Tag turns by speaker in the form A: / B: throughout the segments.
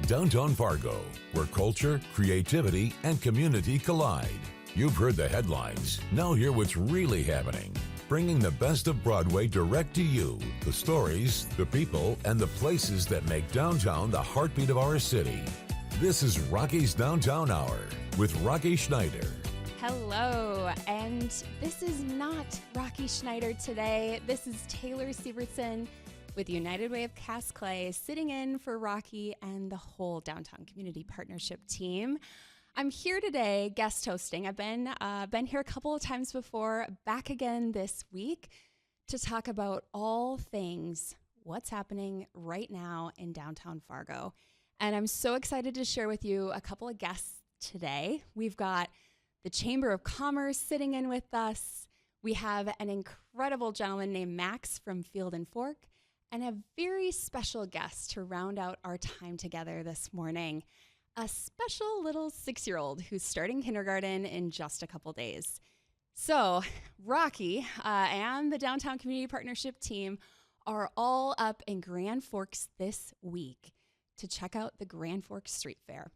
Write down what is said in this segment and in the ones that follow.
A: Downtown Fargo, where culture, creativity, and community collide. You've heard the headlines. Now hear what's really happening. Bringing the best of Broadway direct to you. The stories, the people, and the places that make downtown the heartbeat of our city. This is Rocky's Downtown Hour with Rocky Schneider.
B: Hello, and this is not Rocky Schneider today. This is Taylor Syvertson with United Way of Cast Clay, sitting in for Rocky and the whole Downtown Community Partnership team. I'm here today guest hosting. I've been here a couple of times before, back again this week to talk about all things what's happening right now in downtown Fargo. And I'm so excited to share with you a couple of guests today. We've got the Chamber of Commerce sitting in with us. We have an incredible gentleman named Max from Field and Fork, and a very special guest to round out our time together this morning, a special little 6-year-old who's starting kindergarten in just a couple days. So Rocky and the Downtown Community Partnership team are all up in Grand Forks this week to check out the Grand Forks Street Fair.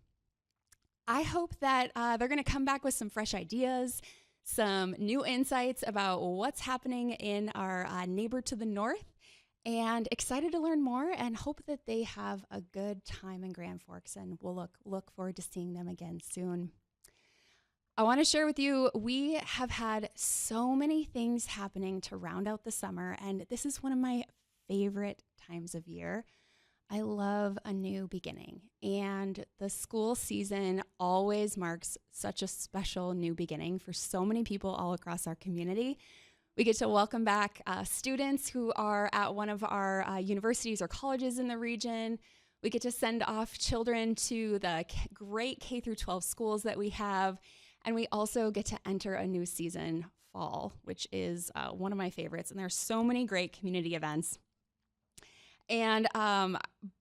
B: I hope that they're going to come back with some fresh ideas, some new insights about what's happening in our neighbor to the north, and excited to learn more and hope that they have a good time in Grand Forks, and we'll look forward to seeing them again soon. I want to share with you, we have had so many things happening to round out the summer, and this is one of my favorite times of year. I love a new beginning, and the school season always marks such a special new beginning for so many people all across our community. We get to welcome back students who are at one of our universities or colleges in the region. We get to send off children to the great K-12 schools that we have, and we also get to enter a new season, fall, which is one of my favorites, and there are so many great community events. And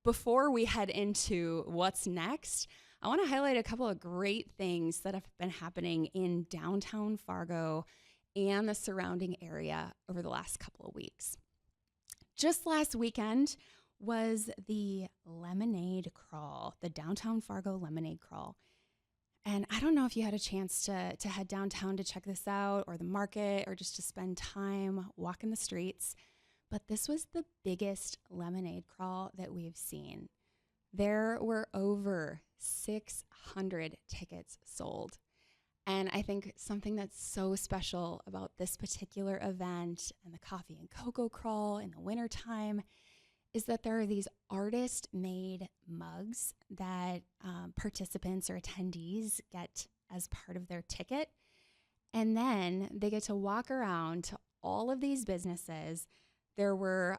B: before we head into what's next, I want to highlight a couple of great things that have been happening in downtown Fargo and the surrounding area over the last couple of weeks. Just last weekend was the Lemonade Crawl, the Downtown Fargo Lemonade Crawl. And I don't know if you had a chance to head downtown to check this out, or the market, or just to spend time walking the streets. But this was the biggest lemonade crawl that we've seen. There were over 600 tickets sold. And I think something that's so special about this particular event and the coffee and cocoa crawl in the wintertime is that there are these artist-made mugs that participants or attendees get as part of their ticket. And then they get to walk around to all of these businesses. There were,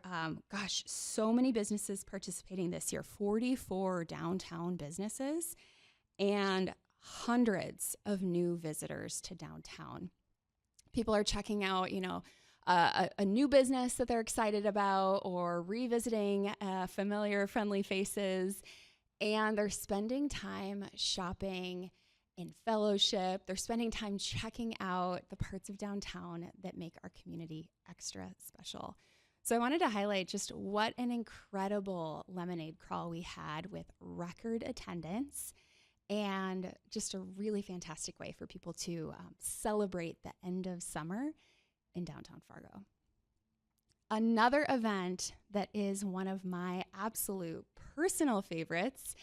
B: so many businesses participating this year, 44 downtown businesses, and hundreds of new visitors to downtown. People are checking out, a new business that they're excited about, or revisiting familiar, friendly faces, and they're spending time shopping in fellowship. They're spending time checking out the parts of downtown that make our community extra special. So I wanted to highlight just what an incredible lemonade crawl we had, with record attendance and just a really fantastic way for people to celebrate the end of summer in downtown Fargo. Another event that is one of my absolute personal favorites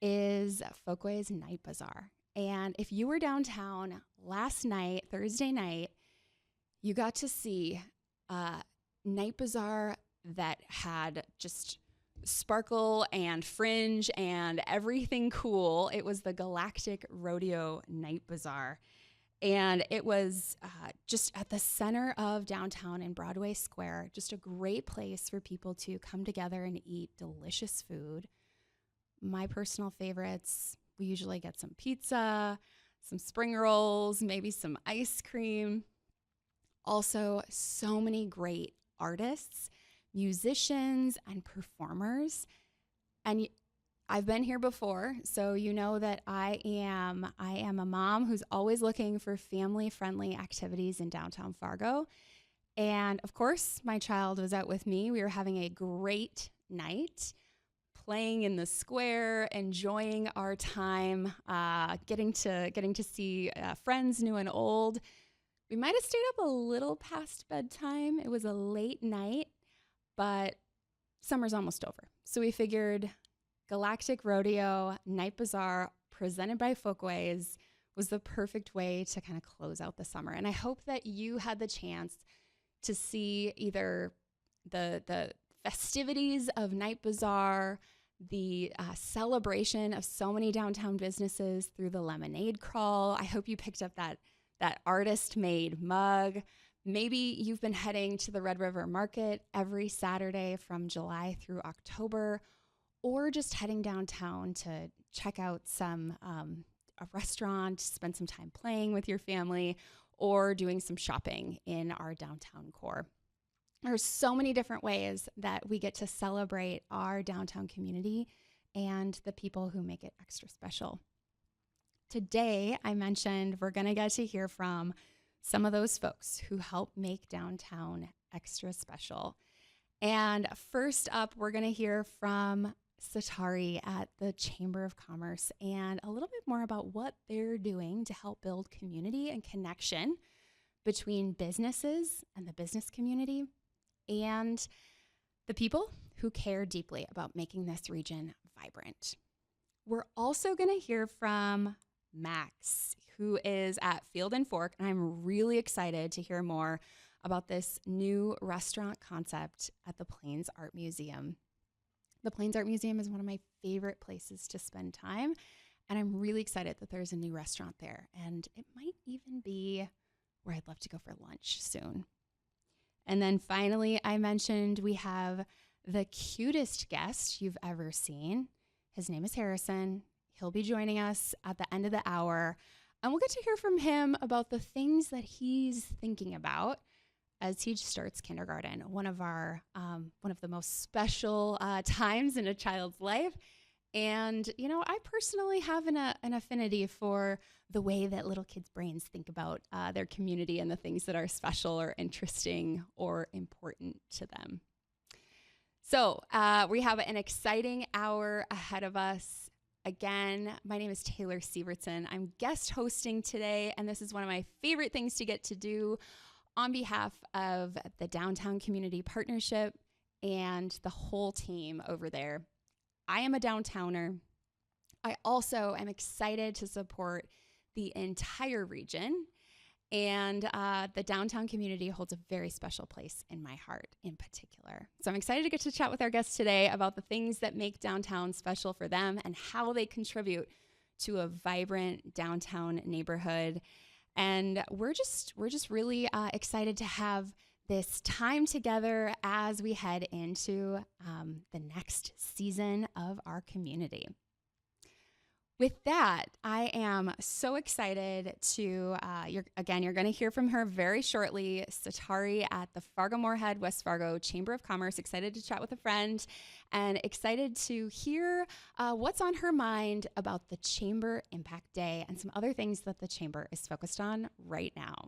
B: is Folkways Night Bazaar. And if you were downtown last night, Thursday night, you got to see Night Bazaar that had just sparkle and fringe and everything cool. It was the Galactic Rodeo Night Bazaar. And it was just at the center of downtown in Broadway Square, just a great place for people to come together and eat delicious food. My personal favorites, we usually get some pizza, some spring rolls, maybe some ice cream. Also, so many great artists, musicians, and performers. And I've been here before, so you know that I am a mom who's always looking for family-friendly activities in downtown Fargo. And of course, my child was out with me. We were having a great night, playing in the square, enjoying our time, getting to see friends new and old. We might have stayed up a little past bedtime. It was a late night, but summer's almost over. So we figured Galactic Rodeo Night Bazaar presented by Folkways was the perfect way to kind of close out the summer. And I hope that you had the chance to see either the festivities of Night Bazaar, the celebration of so many downtown businesses through the Lemonade Crawl. I hope you picked up that artist-made mug. Maybe you've been heading to the Red River Market every Saturday from July through October, or just heading downtown to check out a restaurant, spend some time playing with your family, or doing some shopping in our downtown core. There's so many different ways that we get to celebrate our downtown community and the people who make it extra special. Today, I mentioned we're going to get to hear from some of those folks who help make downtown extra special. And first up, we're going to hear from Satavari at the Chamber of Commerce and a little bit more about what they're doing to help build community and connection between businesses and the business community and the people who care deeply about making this region vibrant. We're also going to hear from Max, who is at Field and Fork, and I'm really excited to hear more about this new restaurant concept at the Plains Art Museum. The Plains Art Museum is one of my favorite places to spend time, and I'm really excited that there's a new restaurant there, and it might even be where I'd love to go for lunch soon. And then finally, I mentioned we have the cutest guest you've ever seen. His name is Harrison. He'll be joining us at the end of the hour, and we'll get to hear from him about the things that he's thinking about as he starts kindergarten, one of the most special times in a child's life. And, you know, I personally have an affinity for the way that little kids' brains think about their community and the things that are special or interesting or important to them. So we have an exciting hour ahead of us. Again, my name is Taylor Syvertson. I'm guest hosting today, and this is one of my favorite things to get to do on behalf of the Downtown Community Partnership and the whole team over there. I am a downtowner. I also am excited to support the entire region, and the downtown community holds a very special place in my heart in particular. So I'm excited to get to chat with our guests today about the things that make downtown special for them and how they contribute to a vibrant downtown neighborhood. And we're just really excited to have this time together as we head into the next season of our community. With that, I am so excited to, you're going to hear from her very shortly, Satavari at the Fargo-Moorhead, West Fargo Chamber of Commerce. Excited to chat with a friend and excited to hear what's on her mind about the Chamber Impact Day and some other things that the Chamber is focused on right now.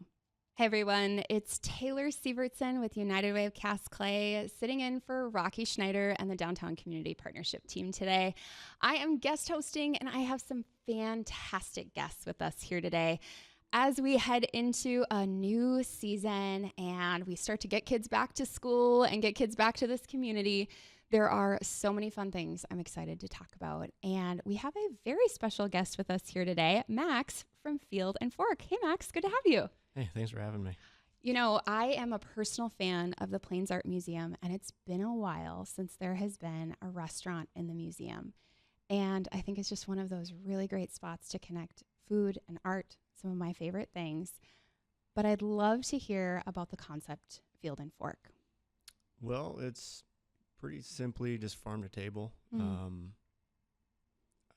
B: Hey everyone, it's Taylor Syvertson with United Way of Cast Clay, sitting in for Rocky Schneider and the Downtown Community Partnership team today. I am guest hosting, and I have some fantastic guests with us here today as we head into a new season and we start to get kids back to school and get kids back to this community. There are so many fun things I'm excited to talk about, and we have a very special guest with us here today, Max from Field and Fork. Hey Max, good to have you.
C: Hey, thanks for having me.
B: You know, I am a personal fan of the Plains Art Museum, and it's been a while since there has been a restaurant in the museum. And I think it's just one of those really great spots to connect food and art, some of my favorite things. But I'd love to hear about the concept Field and Fork.
C: Well, it's pretty simply just farm to table. I'm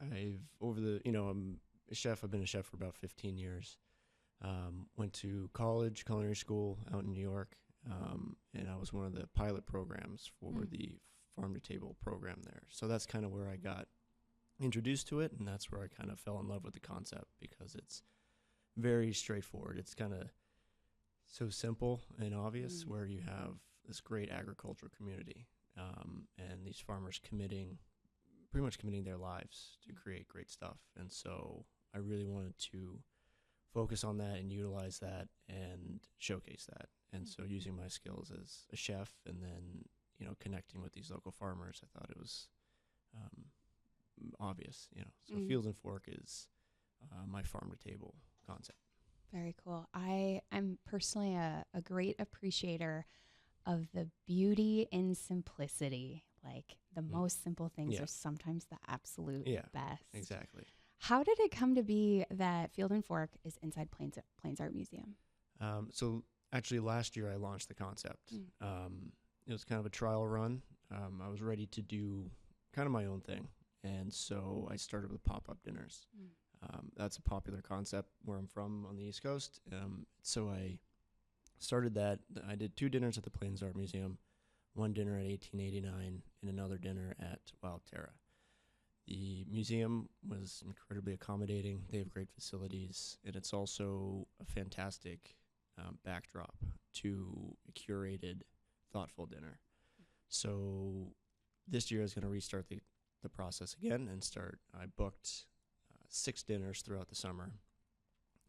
C: a chef. I've been a chef for about 15 years. Went to college, culinary school out in New York, and I was one of the pilot programs for the farm to table program there. So that's kind of where I got introduced to it, and that's where I kind of fell in love with the concept because it's very straightforward. It's kind of so simple and obvious where you have this great agricultural community and these farmers committing pretty much committing their lives to create great stuff. And so I really wanted to focus on that and utilize that and showcase that. And so using my skills as a chef and then, connecting with these local farmers, I thought it was obvious, So Fields and Fork is my farm to table concept.
B: Very cool. I'm personally a great appreciator of the beauty in simplicity. Like the most simple things are sometimes the absolute best.
C: Exactly.
B: How did it come to be that Field and Fork is inside Plains Art Museum?
C: So actually last year I launched the concept. It was kind of a trial run. I was ready to do kind of my own thing. And so I started with pop-up dinners. That's a popular concept where I'm from on the East Coast. So I started that. I did 2 dinners at the Plains Art Museum, 1 dinner at 1889, and another dinner at Wild Terra. The museum was incredibly accommodating. They have great facilities, and it's also a fantastic backdrop to a curated, thoughtful dinner. So this year I was going to restart the process again and I booked 6 dinners throughout the summer,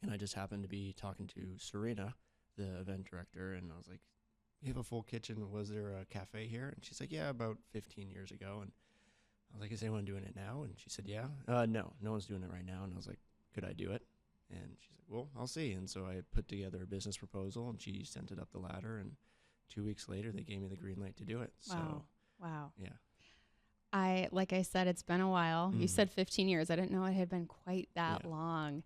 C: and I just happened to be talking to Serena, the event director, and I was like, "You have a full kitchen. Was there a cafe here?" And she's like, "Yeah, about 15 years ago." And I was like, "Is anyone doing it now?" And she said, "Yeah." No one's doing it right now. And I was like, "Could I do it?" And she's like, "Well, I'll see." And so I put together a business proposal, and she sent it up the ladder, and 2 weeks later they gave me the green light to do it.
B: Wow.
C: Yeah.
B: Like I said, it's been a while. You said 15 years. I didn't know it had been quite that long.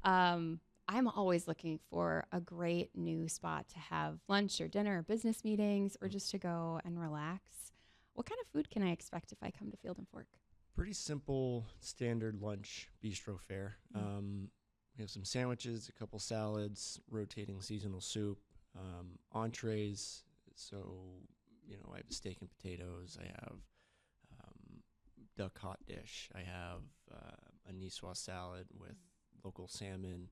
B: I'm always looking for a great new spot to have lunch or dinner or business meetings or just to go and relax. What kind of food can I expect if I come to Field and Fork?
C: Pretty simple, standard lunch bistro fare. We have some sandwiches, a couple salads, rotating seasonal soup, entrees. So, I have steak and potatoes. I have duck hot dish. I have a niçoise salad with local salmon.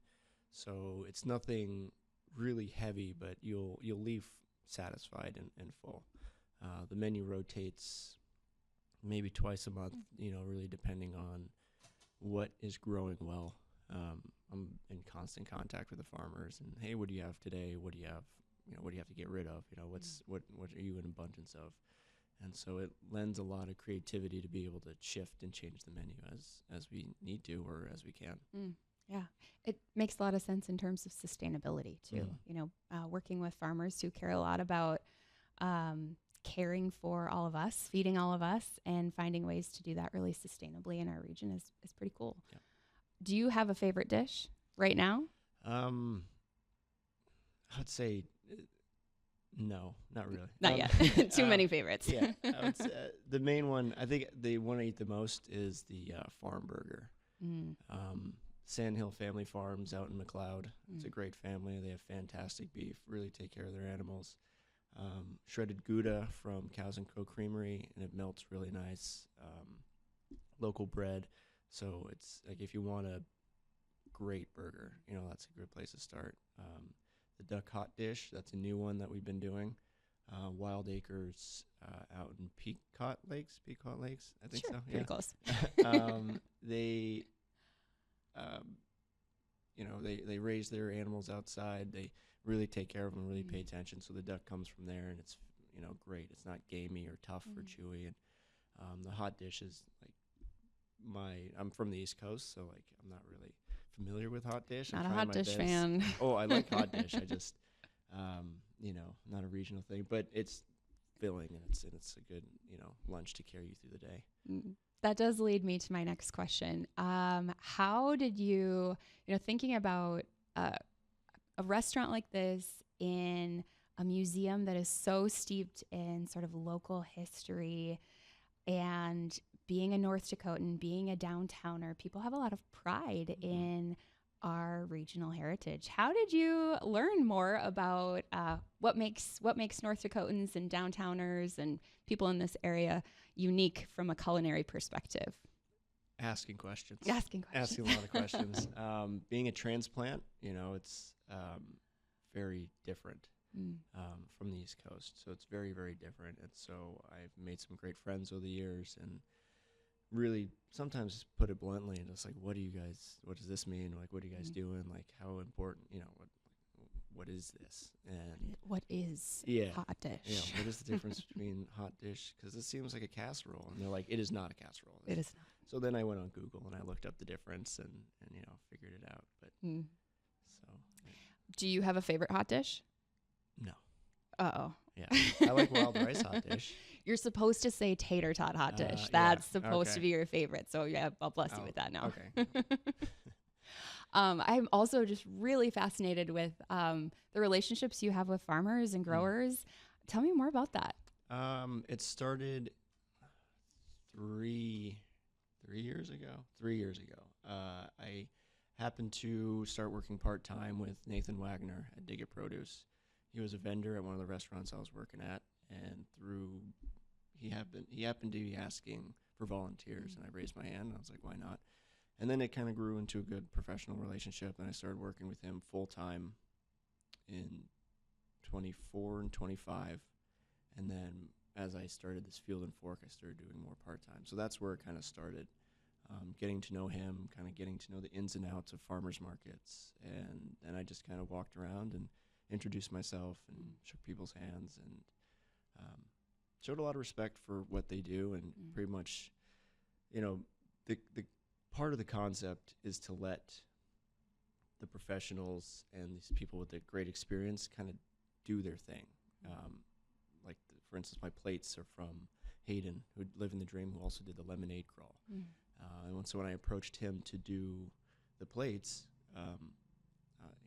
C: So it's nothing really heavy, but you'll leave satisfied and full. The menu rotates maybe twice a month, really depending on what is growing well. I'm in constant contact with the farmers and, hey, what do you have today? What do you have? What do you have to get rid of? What are you in abundance of? And so it lends a lot of creativity to be able to shift and change the menu as we need to or as we can.
B: Yeah, it makes a lot of sense in terms of sustainability too. Working with farmers who care a lot about caring for all of us, feeding all of us, and finding ways to do that really sustainably in our region is pretty cool.
C: Yep.
B: Do you have a favorite dish right now?
C: I would say no, not really.
B: Not yet. Too many favorites.
C: Yeah, I would say, the main one, I think the one I eat the most is the farm burger. Sandhill Family Farms out in McLeod. It's a great family. They have fantastic beef, really take care of their animals. Shredded Gouda from Cows & Co. Creamery, and it melts really nice. Local bread. So it's like if you want a great burger, that's a good place to start. The duck hot dish, that's a new one that we've been doing. Wild Acres out in Pequot Lakes, I think
B: sure,
C: so.
B: Pretty close.
C: They raise their animals outside. They really take care of them, really pay attention. So the duck comes from there, and it's great. It's not gamey or tough or chewy. And the hot dish is I'm from the East Coast, so I'm not really familiar with hot dish.
B: Not a hot dish fan.
C: Oh, I like hot dish. I just not a regional thing, but it's filling and it's a good lunch to carry you through the day.
B: That does lead me to my next question. How did you thinking about a restaurant like this in a museum that is so steeped in sort of local history, and being a North Dakotan, being a downtowner, people have a lot of pride in our regional heritage. How did you learn more about what makes North Dakotans and downtowners and people in this area unique from a culinary perspective?
C: Asking questions.
B: Asking
C: a lot of questions. Being a transplant, it's very different from the East Coast. So it's very, very different. And so I've made some great friends over the years, and really sometimes put it bluntly and just like, what does this mean? Like, what are you guys doing? Like, how important, what is this? And
B: What is
C: yeah,
B: hot dish?
C: yeah, what is the difference between hot dish? Because it seems like a casserole, and they're like, it is not a casserole.
B: It is not.
C: So then I went on Google and I looked up the difference and figured it out. But so
B: Do you have a favorite hot dish?
C: no,
B: Uh-oh.
C: yeah, I like wild rice hot dish.
B: You're supposed to say tater tot hot dish.
C: Yeah,
B: That's supposed to
C: okay.
B: be your favorite. So yeah, I'll bless you with that now.
C: Okay.
B: I'm also just really fascinated with the relationships you have with farmers and growers. Tell me more about that.
C: It started 3 years ago. 3 years ago, I happened to start working part-time with Nathan Wagner at Dig It Produce. He was a vendor at one of the restaurants I was working at, and he happened to be asking for volunteers, and I raised my hand. And I was like, why not? And then it kind of grew into a good professional relationship, and I started working with him full-time in 24 and 25. And then as I started this Field and Fork, I started doing more part-time. So that's where it kind of started, getting to know him, kind of getting to know the ins and outs of farmers markets. And then I just kind of walked around and introduced myself and shook people's hands and showed a lot of respect for what they do. And pretty much, the part of the concept is to let the professionals and these people with the great experience kind of do their thing. For instance, my plates are from Hayden, who lived in the dream, who also did the Lemonade Crawl. And so when I approached him to do the plates,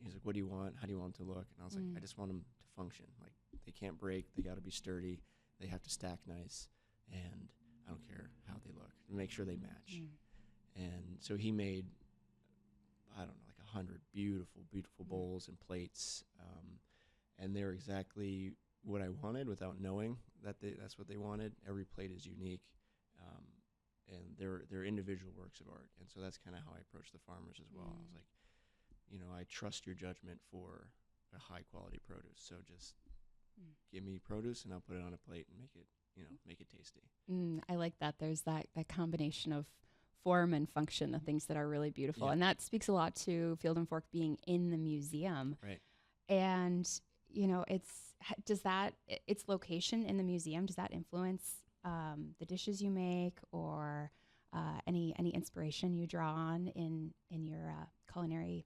C: he's like, what do you want? How do you want them to look? And I was like, I just want them to function. Like, they can't break. They got to be sturdy. They have to stack nice. And I don't care how they look. Make sure they match. And so he made, I don't know, like 100 beautiful, beautiful bowls and plates. And they're exactly what I wanted without knowing that that's what they wanted. Every plate is unique. And they're individual works of art. And so that's kind of how I approach the farmers as well. I was like, I trust your judgment for a high quality produce. So just give me produce and I'll put it on a plate and make it tasty.
B: I like that. There's that combination of form and function, the things that are really beautiful.
C: Yeah.
B: And that speaks a lot to Field and Fork being in the museum.
C: Right.
B: And, its location in the museum, does that influence the dishes you make or any inspiration you draw on in your culinary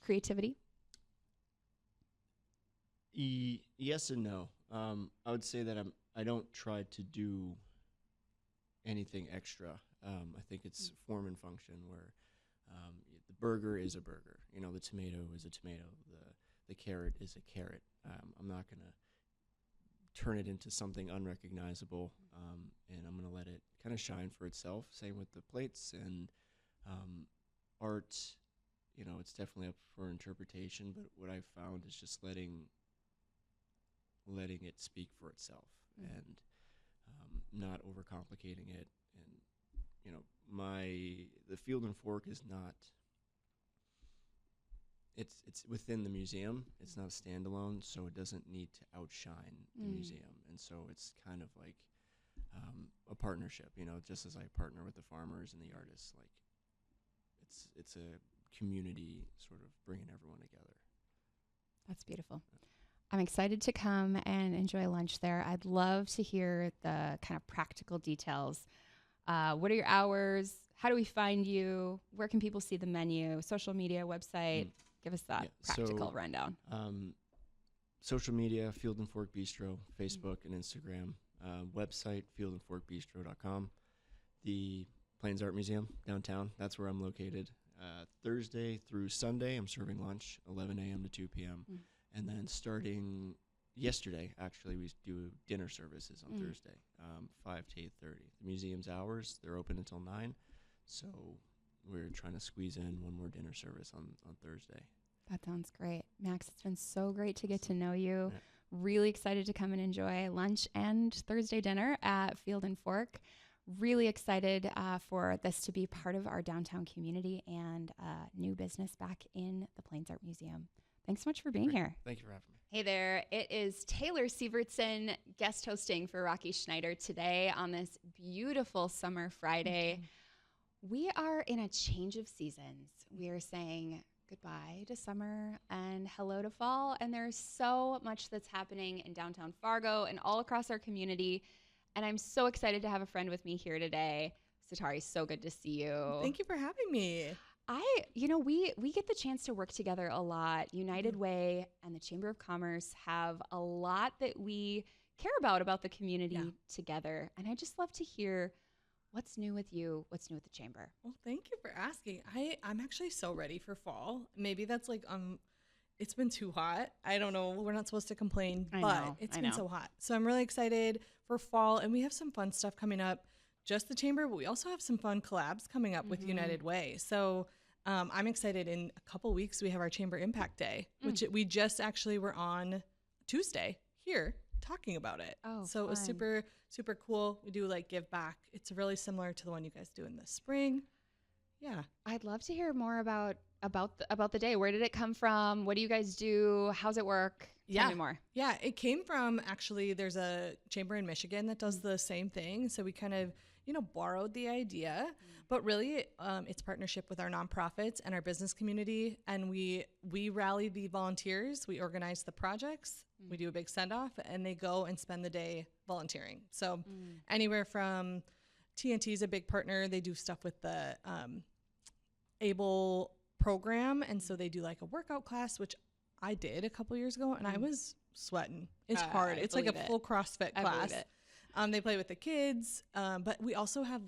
B: creativity?
C: Yes and no. I would say that I don't try to do anything extra. I think it's form and function where the burger is a burger. The tomato is a tomato. The carrot is a carrot. I'm not going to turn it into something unrecognizable, and I'm going to let it kind of shine for itself. Same with the plates and art. It's definitely up for interpretation, but what I've found is just letting it speak for itself and not overcomplicating it. And the Field and Fork is not. It's within the museum. It's not a standalone, so it doesn't need to outshine the museum. And so it's kind of like a partnership. Just as I partner with the farmers and the artists, like it's a community sort of bringing everyone together.
B: That's beautiful. I'm excited to come and enjoy lunch there. I'd love to hear the kind of practical details. What are your hours? How do we find you? Where can people see the menu? Social media, website? Give us that practical rundown.
C: Social media, Field and Fork Bistro, Facebook and Instagram. Website, fieldandforkbistro.com. The Plains Art Museum, downtown. That's where I'm located. Thursday through Sunday, I'm serving lunch, 11 a.m. to 2 p.m. And then starting yesterday, actually, we do dinner services on Thursday, 5 to 8:30. The museum's hours, they're open until 9. So we're trying to squeeze in one more dinner service on Thursday.
B: That sounds great. Max, it's been so great to get to know you. Yeah. Really excited to come and enjoy lunch and Thursday dinner at Field and Fork. Really excited for this to be part of our downtown community and new business back in the Plains Art Museum. Thanks so much for being here.
C: Thank you for having me.
B: Hey there, it is Taylor Syvertson guest hosting for Rocky Schneider today on this beautiful summer Friday. We are in a change of seasons. We are saying goodbye to summer and hello to fall, and there's so much that's happening in downtown Fargo and all across our community, and I'm so excited to have a friend with me here today. Satavari, so good to see you.
D: Thank you for having me.
B: We get the chance to work together a lot. United Way and the Chamber of Commerce have a lot that we care about the community together. And I just love to hear what's new with you, what's new with the Chamber.
D: Well, thank you for asking. I'm actually so ready for fall. Maybe that's like, it's been too hot. I don't know. We're not supposed to complain, but it's been so hot. So I'm really excited for fall, and we have some fun stuff coming up. Just the Chamber, but we also have some fun collabs coming up with United Way. So I'm excited. In a couple weeks, we have our Chamber Impact Day, which we just actually were on Tuesday here talking about it.
B: Oh,
D: so it was super, super cool. We do like give back. It's really similar to the one you guys do in the spring. Yeah.
B: I'd love to hear more about the day. Where did it come from? What do you guys do? How's it work? Tell me more.
D: Yeah, it came from, actually, there's a chamber in Michigan that does the same thing. So we kind of, borrowed the idea, but really it's partnership with our nonprofits and our business community. And we rally the volunteers. We organize the projects. We do a big send off, and they go and spend the day volunteering. So anywhere from TNT is a big partner. They do stuff with the ABLE program. And so they do like a workout class, which I did a couple years ago, and I was sweating. It's hard. It's like a full CrossFit class. They play with the kids, but we also have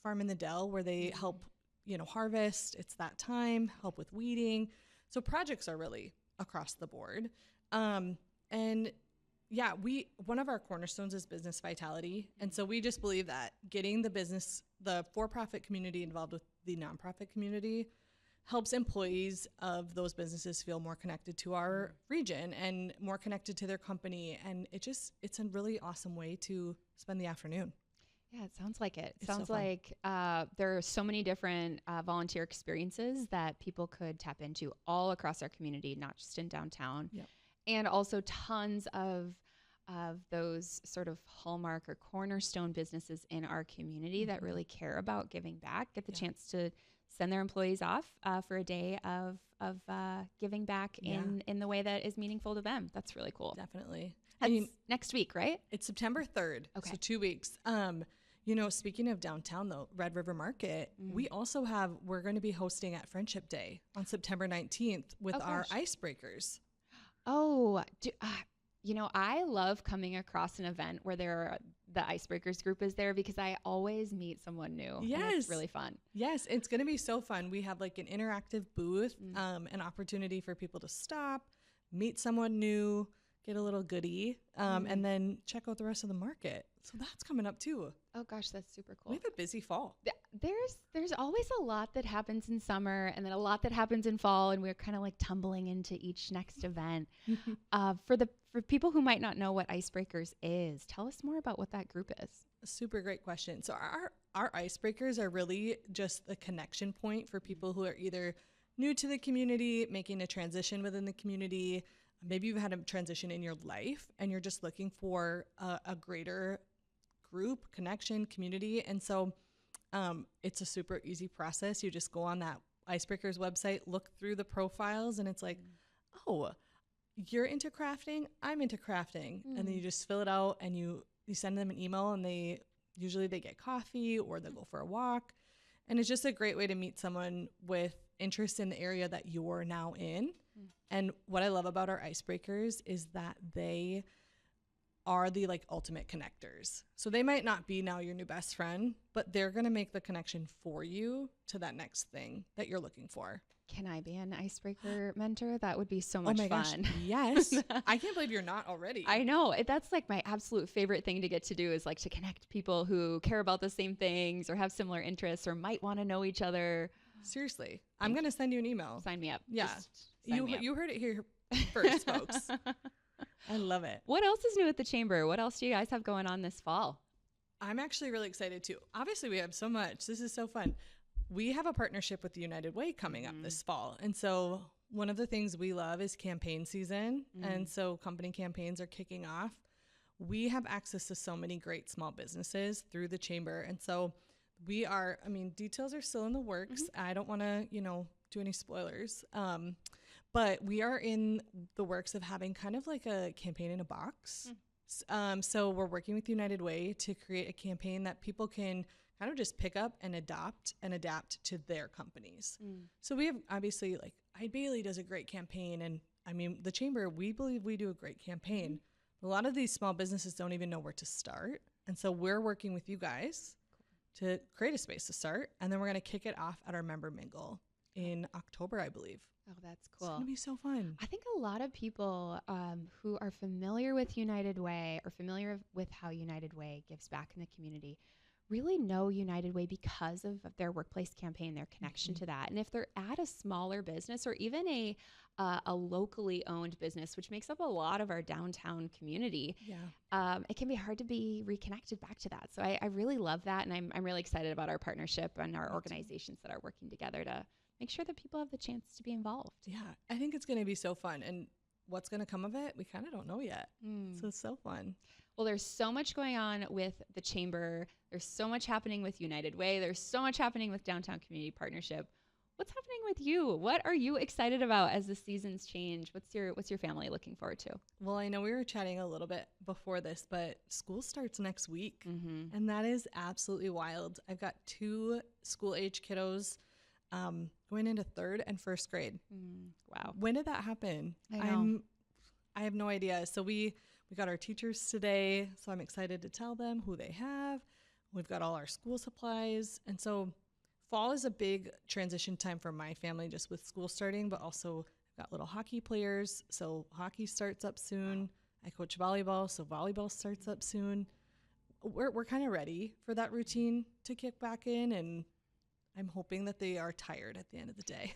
D: Farm in the Dell where they help, harvest. It's that time, help with weeding. So projects are really across the board. And yeah, one of our cornerstones is business vitality. And so we just believe that getting the for-profit community involved with the nonprofit community helps employees of those businesses feel more connected to our region and more connected to their company. And it's a really awesome way to spend the afternoon.
B: Yeah, it sounds like it.
D: It's
B: Sounds
D: so fun.
B: like there are so many different volunteer experiences that people could tap into all across our community, not just in downtown.
D: Yep.
B: And also tons of those sort of hallmark or cornerstone businesses in our community that really care about giving back, get the chance to send their employees off for a day of giving back in the way that is meaningful to them. That's really cool.
D: Definitely.
B: That's next week, right?
D: It's September 3rd.
B: Okay.
D: So 2 weeks. Speaking of downtown though, Red River Market, we're going to be hosting at Friendship Day on September 19th with our Icebreakers.
B: Oh, I love coming across an event where the Icebreakers group is there because I always meet someone new.
D: Yes.
B: And it's really fun.
D: Yes, it's going to be so fun. We have like an interactive booth, an opportunity for people to stop, meet someone new, get a little goodie, and then check out the rest of the market. So that's coming up too.
B: Oh gosh, that's super cool.
D: We have a busy fall.
B: There's always a lot that happens in summer and then a lot that happens in fall, and we're kind of like tumbling into each next event. For people who might not know what Icebreakers is, tell us more about what that group is.
D: A super great question. So our Icebreakers are really just a connection point for people who are either new to the community, making a transition within the community. Maybe you've had a transition in your life and you're just looking for a greater group, connection, community. And so it's a super easy process. You just go on that Icebreakers website, look through the profiles, and it's like, oh, you're into crafting, I'm into crafting. And then you just fill it out and you send them an email, and they get coffee or they'll go for a walk. And it's just a great way to meet someone with interest in the area that you're now in. And what I love about our Icebreakers is that they are the ultimate connectors. So they might not be now your new best friend, but they're going to make the connection for you to that next thing that you're looking for.
B: Can I be an Icebreaker mentor? That would be so much fun.
D: Gosh, yes. I can't believe you're not already.
B: I know. That's like my absolute favorite thing to get to do is like to connect people who care about the same things or have similar interests or might want to know each other.
D: Seriously. I'm going to send you an email.
B: Sign me up.
D: Yeah.
B: Me up.
D: You heard it here first, folks. I love it.
B: What else is new at the Chamber? What else do you guys have going on this fall?
D: I'm actually really excited too. Obviously, we have so much. This is so fun. We have a partnership with the United Way coming up this fall. And so one of the things we love is campaign season. And so company campaigns are kicking off. We have access to so many great small businesses through the chamber. And so we are, I mean, details are still in the works. I don't want to, do any spoilers. But we are in the works of having kind of like a campaign in a box. So we're working with United Way to create a campaign that people can kind of just pick up and adapt to their companies. So we have obviously like Hyde Bailey does a great campaign. And I mean, the chamber, we believe we do a great campaign. A lot of these small businesses don't even know where to start. And so we're working with you guys to create a space to start. And then we're going to kick it off at our member mingle in October, I believe.
B: Oh, that's cool.
D: It's going to be so fun.
B: I think a lot of people who are familiar with United Way or familiar with how United Way gives back in the community really know United Way because of their workplace campaign, their connection to that. And if they're at a smaller business or even a locally owned business, which makes up a lot of our downtown community, it can be hard to be reconnected back to that. So I really love that. And I'm really excited about our partnership and our organizations that are working together to make sure that people have the chance to be involved.
D: Yeah, I think it's going to be so fun. And what's going to come of it, we kind of don't know yet. So it's so fun.
B: Well, there's so much going on with the chamber. There's so much happening with United Way. There's so much happening with Downtown Community Partnership. What's happening with you? What are you excited about as the seasons change? What's your family looking forward to?
D: Well, I know we were chatting a little bit before this, but school starts next week. And that is absolutely wild. I've got 2 school-age kiddos going into 3rd and 1st grade.
B: Wow.
D: When did that happen?
B: I know.
D: I have no idea. So we got our teachers today, so I'm excited to tell them who they have. We've got all our school supplies. And so fall is a big transition time for my family, just with school starting, but also I've got little hockey players. So hockey starts up soon. I coach volleyball, so volleyball starts up soon. We're kind of ready for that routine to kick back in, and I'm hoping that they are tired at the end of the day.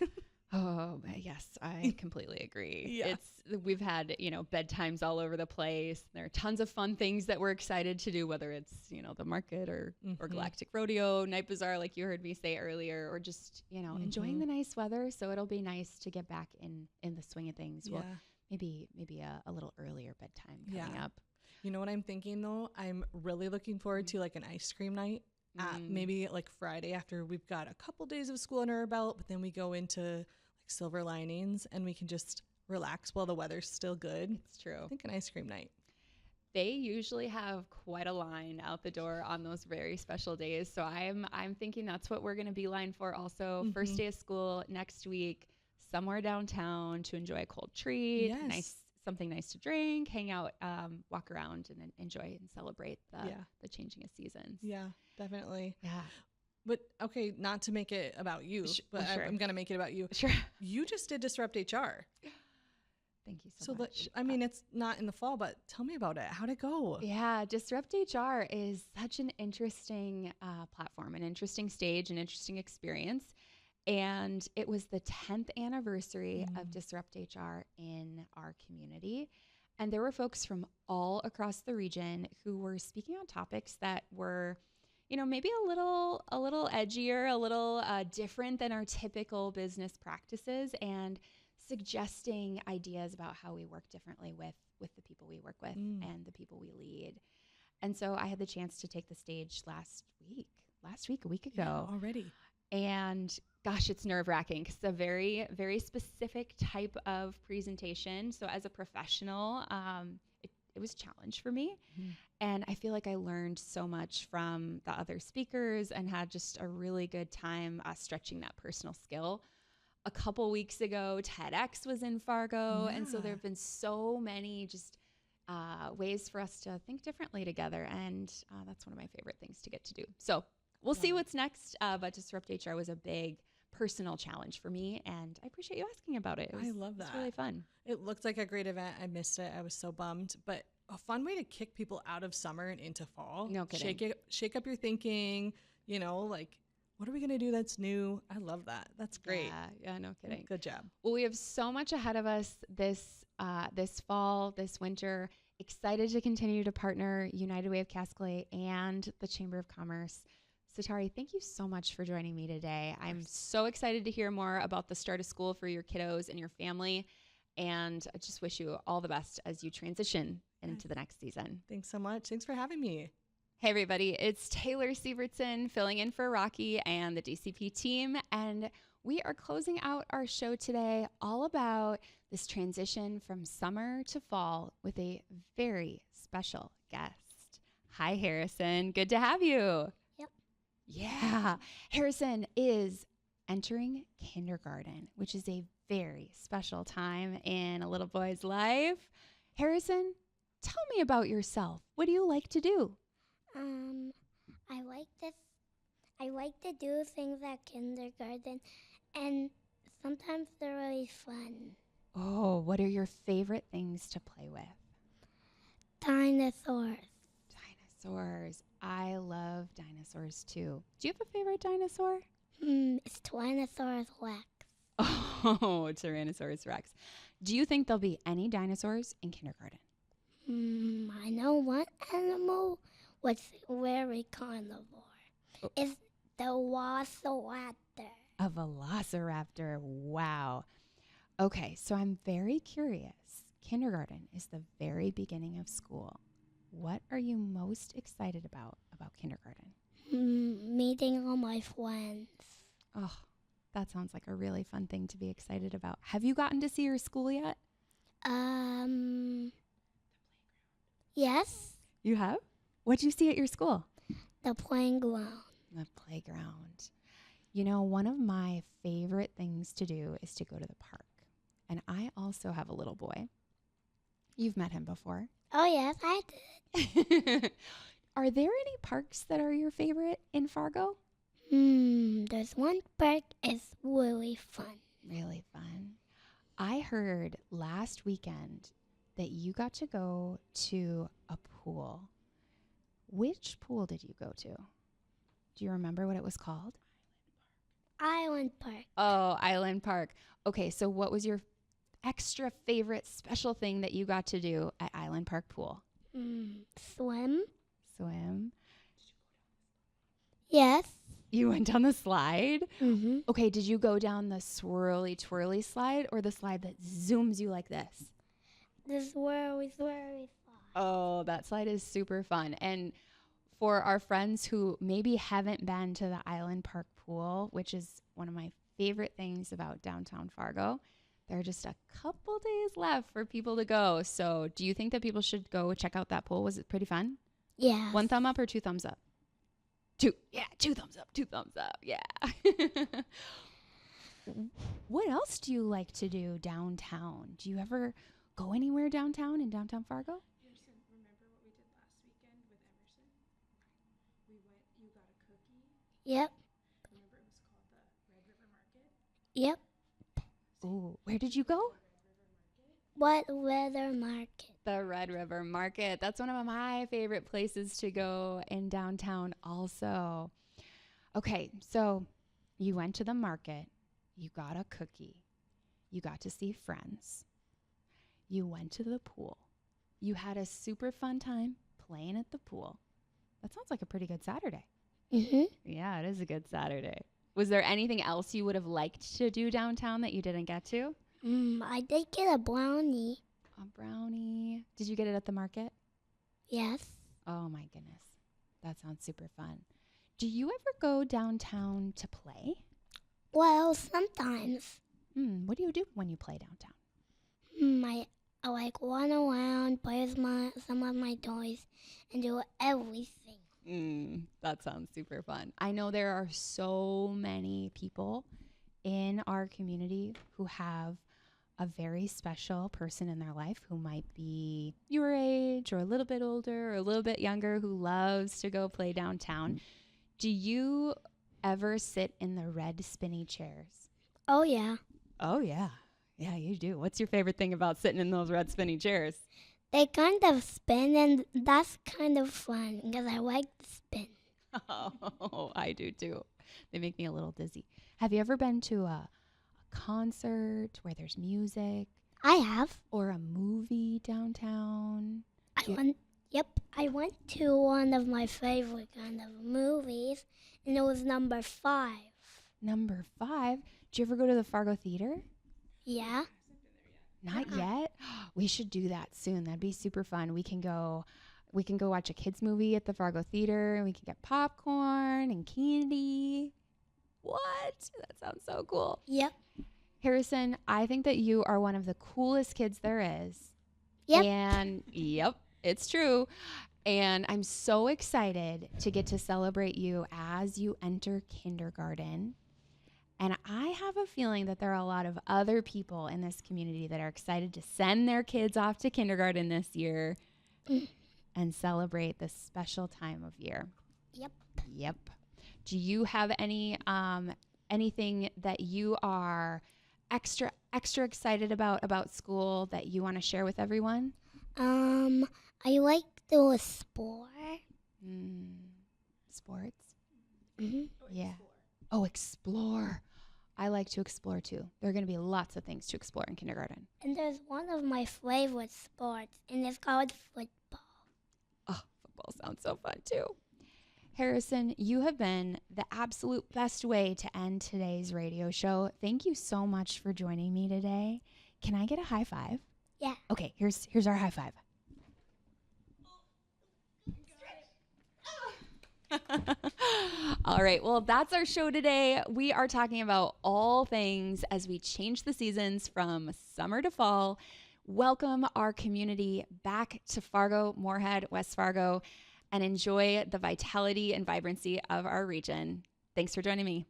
B: Oh, yes, I completely agree. We've had, bedtimes all over the place. There are tons of fun things that we're excited to do, whether it's, the market or Galactic Rodeo, Night Bazaar, like you heard me say earlier, or just, enjoying the nice weather. So it'll be nice to get back in the swing of things. Well, maybe a little earlier bedtime coming up.
D: You know what I'm thinking though? I'm really looking forward to like an ice cream night. Maybe like Friday after we've got a couple days of school under our belt, but then we go into like Silver Linings and we can just relax while the weather's still good.
B: It's true.
D: I think an ice cream night.
B: They usually have quite a line out the door on those very special days. So I'm thinking that's what we're going to be line for also. First day of school next week, somewhere downtown to enjoy a cold treat, something nice to drink, hang out, walk around and then enjoy and celebrate the changing of seasons.
D: Yeah, definitely.
B: Yeah.
D: But okay, not to make it about you, but
B: sure.
D: I'm going to make it about you.
B: Sure.
D: You just did Disrupt HR.
B: Thank you so much.
D: I mean, it's not in the fall, but tell me about it. How'd it go?
B: Yeah, Disrupt HR is such an interesting platform, an interesting stage, an interesting experience. And it was the 10th anniversary of Disrupt HR in our community. And there were folks from all across the region who were speaking on topics that were, maybe a little edgier, a little different than our typical business practices, and suggesting ideas about how we work differently with the people we work with and the people we lead. And so I had the chance to take the stage last week, a week ago.
D: Yeah, already.
B: And gosh, it's nerve-wracking because it's a very, very specific type of presentation. So as a professional, it was a challenge for me. And I feel like I learned so much from the other speakers and had just a really good time stretching that personal skill. A couple weeks ago, TEDx was in Fargo. And so there have been so many just ways for us to think differently together. And that's one of my favorite things to get to do. So we'll see what's next. But Disrupt HR was a big personal challenge for me. And I appreciate you asking about it.
D: I love that.
B: It's really fun.
D: It looked like a great event. I missed it. I was so bummed. But a fun way to kick people out of summer and into fall.
B: No kidding.
D: Shake up your thinking, like, what are we going to do that's new? I love that. That's great.
B: Yeah, no kidding.
D: Good job.
B: Well, we have so much ahead of us this fall, this winter. Excited to continue to partner United Way of Cascade and the Chamber of Commerce. Satavari, thank you so much for joining me today. I'm so excited to hear more about the start of school for your kiddos and your family. And I just wish you all the best as you transition into the next season.
D: Thanks so much. Thanks for having me.
B: Hey, everybody. It's Taylor Syvertson filling in for Rocky and the DCP team. And we are closing out our show today all about this transition from summer to fall with a very special guest. Hi, Harrison. Good to have you.
E: Yep.
B: Yeah. Harrison is entering kindergarten, which is a very special time in a little boy's life. Harrison, tell me about yourself. What do you like to do?
E: I like to do things at kindergarten, and sometimes they're really fun.
B: Oh, what are your favorite things to play with?
E: Dinosaurs.
B: Dinosaurs. I love dinosaurs too. Do you have a favorite dinosaur?
E: It's Tyrannosaurus Rex.
B: Oh, Tyrannosaurus Rex. Do you think there'll be any dinosaurs in kindergarten?
E: I know one animal was very carnivore.
B: Oh.
E: It's the Velociraptor.
B: A velociraptor. Wow. Okay, so I'm very curious. Kindergarten is the very beginning of school. What are you most excited about kindergarten?
E: Meeting all my friends.
B: Oh, that sounds like a really fun thing to be excited about. Have you gotten to see your school yet?
E: Yes,
B: You have? What did you see at your school?
E: the playground.
B: The playground. You know, one of my favorite things to do is to go to the park. And I also have a little boy. You've met him before.
E: Oh, yes, I did.
B: Are there any parks that are your favorite in Fargo?
E: There's one park. It's really fun.
B: Really fun. I heard last weekend that you got to go to a pool. Which pool did you go to? Do you remember what it was called?
E: Island Park.
B: Oh, Island Park. Okay, so what was your extra favorite special thing that you got to do at Island Park Pool?
E: Swim.
B: Swim.
E: Yes.
B: You went down the slide?
E: Mm-hmm.
B: Okay, did you go down the swirly twirly slide or the slide that zooms you like this?
E: This swirly slide.
B: Oh, that slide is super fun. And for our friends who maybe haven't been to the Island Park Pool, which is one of my favorite things about downtown Fargo, there are just a couple days left for people to go. So do you think that people should go check out that pool? Was it pretty fun?
E: Yeah.
B: One thumb up or two thumbs up? Two. Yeah, two thumbs up. Two thumbs up. Yeah. What else do you like to do downtown? Do you ever go anywhere downtown in downtown Fargo?
F: Emerson, remember what we did last weekend with Emerson? You got a cookie.
E: Yep.
F: Remember it was called the Red River Market?
E: Yep.
B: Oh, where did you go?
E: What weather market?
B: The Red River Market. That's one of my favorite places to go in downtown also. Okay, so you went to the market. You got a cookie. You got to see friends. You went to the pool. You had a super fun time playing at the pool. That sounds like a pretty good Saturday.
E: Mm-hmm.
B: Yeah, it is a good Saturday. Was there anything else you would have liked to do downtown that you didn't get to?
E: I did get a brownie.
B: A brownie. Did you get it at the market?
E: Yes.
B: Oh my goodness. That sounds super fun. Do you ever go downtown to play?
E: Well, sometimes.
B: What do you do when you play downtown?
E: I like run around, play with some of my toys, and do everything.
B: That sounds super fun. I know there are so many people in our community who have a very special person in their life who might be your age or a little bit older or a little bit younger who loves to go play downtown. Do you ever sit in the red spinny chairs?
E: Oh, yeah.
B: Oh, yeah. Yeah, you do. What's your favorite thing about sitting in those red spinny chairs?
E: They kind of spin, and that's kind of fun because I like to spin.
B: Oh, I do too. They make me a little dizzy. Have you ever been to a concert where there's music
E: I have.
B: or a movie downtown?
E: Yep, I went to one of my favorite kind of movies, and it was number 5.
B: Number 5. Did you ever go to the Fargo Theater?
E: Yeah.
B: Not yet. We should do that soon. That'd be super fun. We can go watch a kids movie at the Fargo Theater, and we can get popcorn and candy. What? That sounds so cool.
E: Yep.
B: Harrison, I think that you are one of the coolest kids there is.
E: Yep.
B: And yep, it's true. And I'm so excited to get to celebrate you as you enter kindergarten. And I have a feeling that there are a lot of other people in this community that are excited to send their kids off to kindergarten this year and celebrate this special time of year.
E: Yep.
B: Yep. Do you have anything that you are extra excited about school that you want to share with everyone?
E: I like to explore.
B: Sports?
E: Mm-hmm.
B: Yeah. Oh, explore. I like to explore too. There are going to be lots of things to explore in kindergarten.
E: And there's one of my favorite sports, and it's called football.
B: Oh, football sounds so fun too. Harrison, you have been the absolute best way to end today's radio show. Thank you so much for joining me today. Can I get a high five?
E: Yeah.
B: Okay, here's our high five. All right, well, that's our show today. We are talking about all things as we change the seasons from summer to fall. Welcome our community back to Fargo, Moorhead, West Fargo, and enjoy the vitality and vibrancy of our region. Thanks for joining me.